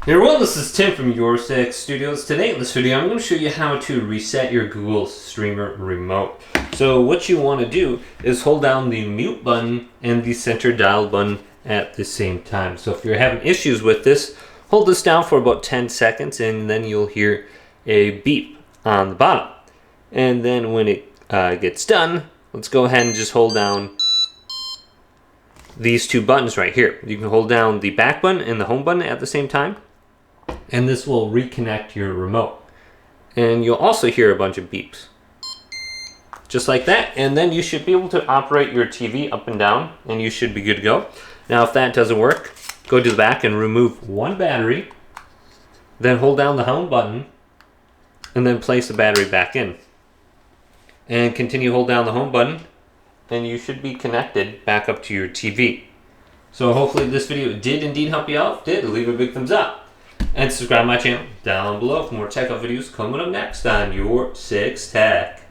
Hey everyone, this is Tim from Your Six Studios. Today in this video, I'm going to show you how to reset your Google Streamer remote. So what you want to do is hold down the mute button and the center dial button at the same time. So if you're having issues with this, hold this down for about 10 seconds and then you'll hear a beep on the bottom. And then when it gets done, let's go ahead and just hold down these two buttons right here. You can hold down the back button and the home button at the same time, and this will reconnect your remote. And you'll also hear a bunch of beeps. Just like that, and then you should be able to operate your TV up and down, and you should be good to go. Now if that doesn't work, go to the back and remove one battery, then hold down the home button, and then place the battery back in. And continue to hold down the home button, and you should be connected back up to your TV. So hopefully this video did indeed help you out. If it did, leave a big thumbs up. And subscribe to my channel down below for more tech videos coming up next on Your Six Tech.